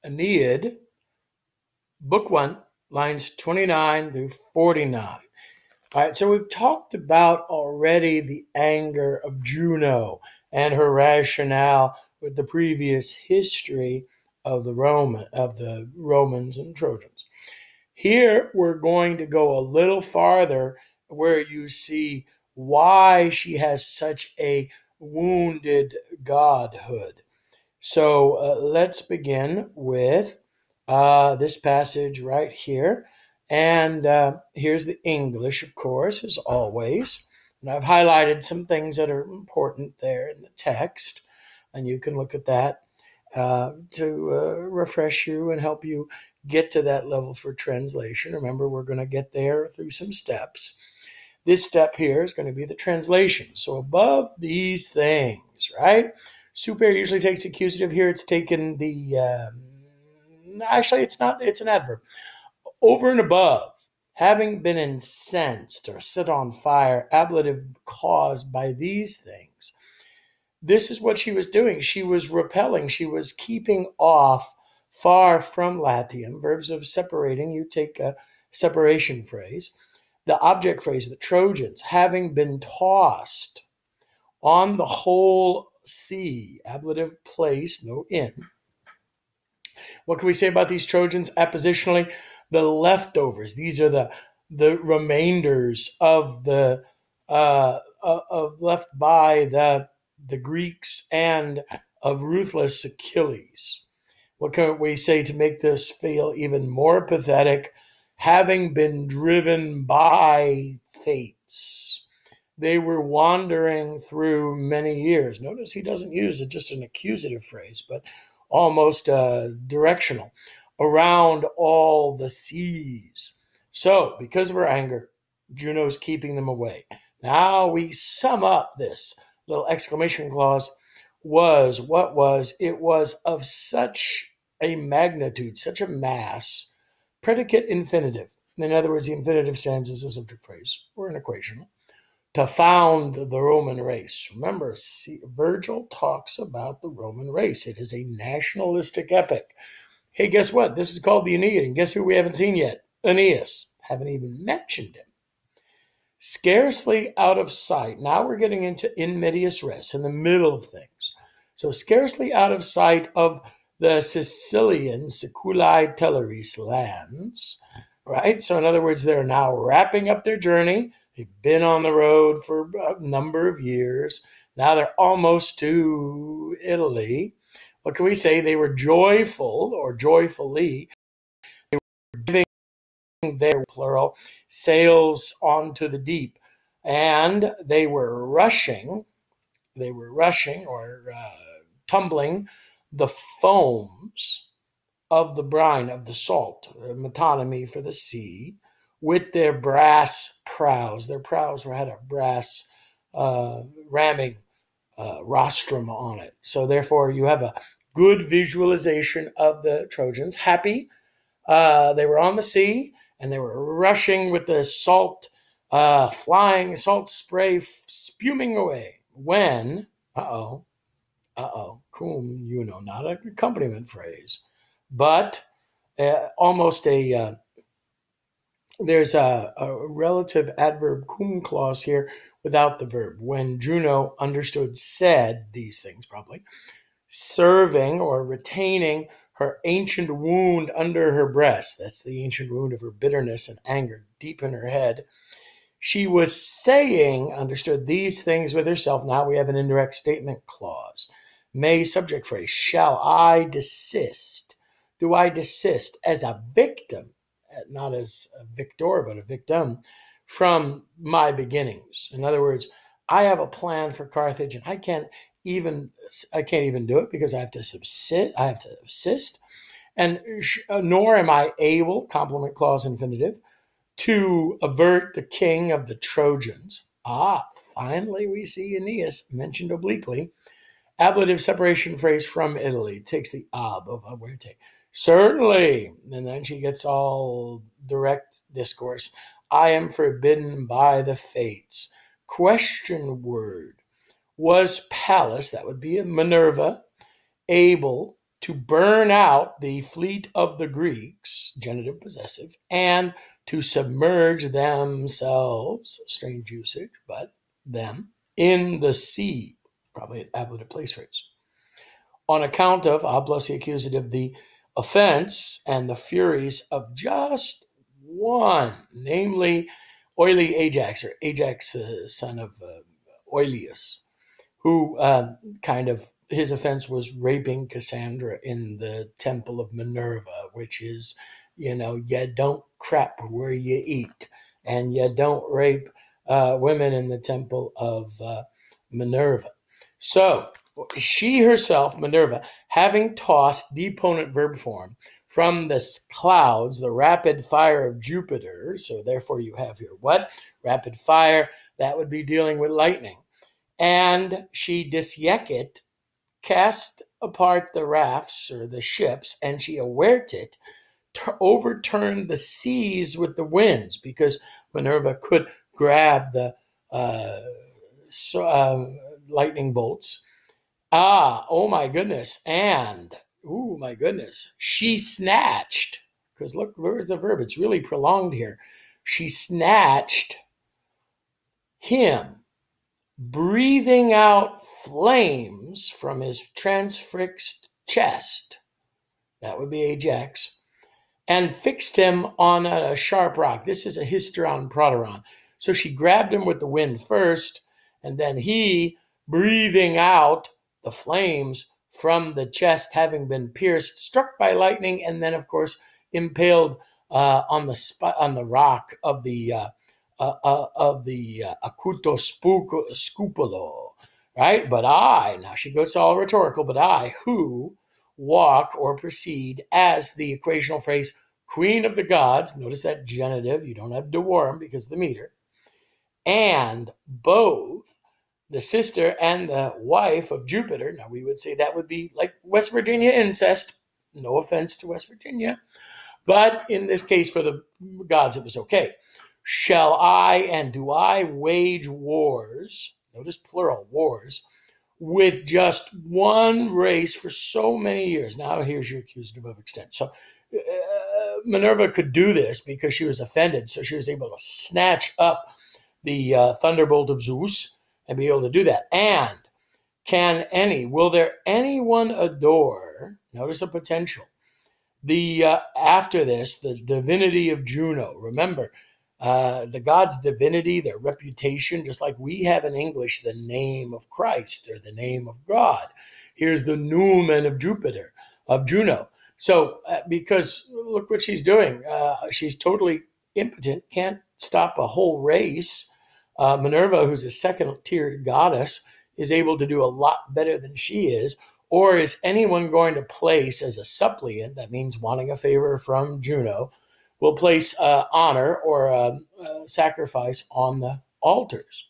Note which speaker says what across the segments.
Speaker 1: Aeneid, Book 1, lines 29 through 49. All right, so we've talked about already the anger of Juno and her rationale with the previous history of the Romans and Trojans. Here we're going to go a little farther where you see why she has such a wounded godhood. So let's begin with this passage right here. And here's the English, of course, as always. And I've highlighted some things that are important there in the text. And you can look at that to refresh you and help you get to that level for translation. Remember, we're going to get there through some steps. This step here is going to be the translation. So above these things, right? Super usually takes accusative. Here it's taken the, actually it's not, it's an adverb. Over and above, having been incensed or set on fire, ablative caused by these things. This is what she was doing. She was repelling. She was keeping off far from Latium. Verbs of separating, you take a separation phrase. The object phrase, the Trojans, having been tossed on the whole sea, ablative place, no in. What can we say about these Trojans? Appositionally, the leftovers. These are the remainders of the of left by the Greeks and of ruthless Achilles. What can we say to make this feel even more pathetic? Having been driven by fates. They were wandering through many years. Notice he doesn't use just an accusative phrase, but almost directional, around all the seas. So, because of her anger, Juno's keeping them away. Now we sum up this little exclamation clause. It was of such a magnitude, such a mass, predicate infinitive. In other words, the infinitive stands as a subject phrase or an equation. To found the Roman race. Remember, Virgil talks about the Roman race. It is a nationalistic epic. Hey, guess what? This is called the Aeneid, and guess who we haven't seen yet? Aeneas. Haven't even mentioned him. Scarcely out of sight. Now we're getting into in medias res, in the middle of things. So scarcely out of sight of the Sicilian Siculae Teleris lands, right? So in other words, they're now wrapping up their journey. They've been on the road for a number of years. Now they're almost to Italy. What can we say? They were joyful or joyfully giving their plural sails onto the deep, and they were rushing or tumbling the foams of the brine, of the salt, metonymy for the sea, with their brass prows. Their prows had a brass ramming rostrum on it. So therefore you have a good visualization of the Trojans. Happy. They were on the sea, and they were rushing with the salt, flying salt spray spuming away. When, cum, not an accompaniment phrase, but almost there's a relative adverb cum clause here without the verb. When Juno understood, said these things, probably, serving or retaining her ancient wound under her breast. That's the ancient wound of her bitterness and anger deep in her head. She was saying, understood these things with herself. Now we have an indirect statement clause. May subject phrase. Shall I desist? Do I desist as a victim, not as a victor, but a victim, from my beginnings? In other words, I have a plan for Carthage, and I can't even do it because I have to assist, and nor am I able, complement clause infinitive, to avert the king of the Trojans. Finally we see Aeneas mentioned obliquely. Ablative separation phrase from Italy takes the ab of averte. Certainly, and then she gets all direct discourse. I am forbidden by the fates. Question word. Was Pallas, that would be a Minerva, able to burn out the fleet of the Greeks, genitive possessive, and to submerge themselves, strange usage, but them, in the sea, probably an ablative place phrase. On account of, plus the accusative, the offense and the furies of just one, namely oily Ajax, or Ajax, the son of Oileus, who his offense was raping Cassandra in the temple of Minerva, which is, you don't crap where you eat, and you don't rape women in the temple of Minerva. So she herself, Minerva, having tossed deponent verb form from the clouds, the rapid fire of Jupiter, so therefore you have here what? Rapid fire, that would be dealing with lightning. And she disyecit, cast apart the rafts or the ships, and she awertit, overturned the seas with the winds, because Minerva could grab the lightning bolts. Oh my goodness. And, oh my goodness, she snatched, because look, where's the verb? It's really prolonged here. She snatched him, breathing out flames from his transfixed chest. That would be Ajax. And fixed him on a sharp rock. This is a hysteron proteron. So she grabbed him with the wind first, and then he, breathing out the flames from the chest, having been pierced, struck by lightning, and then, of course, impaled on the rock of the acuto scupulo, right? But I, now she goes all rhetorical, but I, who walk or proceed as the equational phrase queen of the gods, notice that genitive, you don't have deorum because of the meter, and both the sister and the wife of Jupiter. Now we would say that would be like West Virginia incest, no offense to West Virginia, but in this case for the gods it was okay. Shall I and do I wage wars, notice plural, wars, with just one race for so many years? Now here's your accusative of extent. So Minerva could do this because she was offended, so she was able to snatch up the thunderbolt of Zeus and be able to do that. And will there anyone adore, notice a potential, after this, the divinity of Juno? Remember, the gods' divinity, their reputation, just like we have in English the name of Christ or the name of God. Here's the numen of Jupiter, of Juno. So because look what she's doing. She's totally impotent, can't stop a whole race. Minerva, who's a second-tier goddess, is able to do a lot better than she is. Or is anyone going to place as a suppliant, that means wanting a favor from Juno, will place honor or sacrifice on the altars?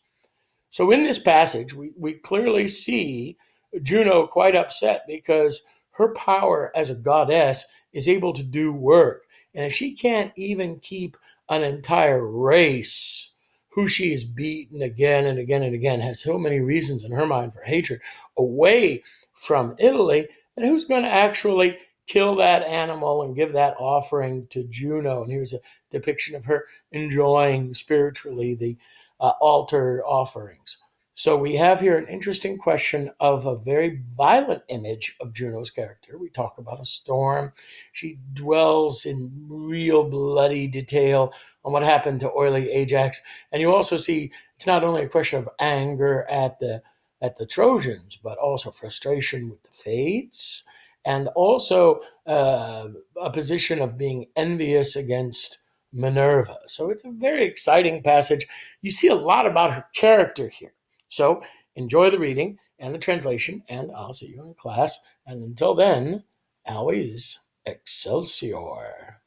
Speaker 1: So in this passage, we clearly see Juno quite upset because her power as a goddess is able to do work. And if she can't even keep an entire race who she has beaten again and again and again, has so many reasons in her mind for hatred, away from Italy, and who's going to actually kill that animal and give that offering to Juno? And here's a depiction of her enjoying spiritually the altar offerings. So we have here an interesting question of a very violent image of Juno's character. We talk about a storm. She dwells in real bloody detail on what happened to oily Ajax. And you also see it's not only a question of anger at the Trojans, but also frustration with the fates, and also a position of being envious against Minerva. So it's a very exciting passage. You see a lot about her character here. So enjoy the reading and the translation, and I'll see you in class. And until then, always Excelsior.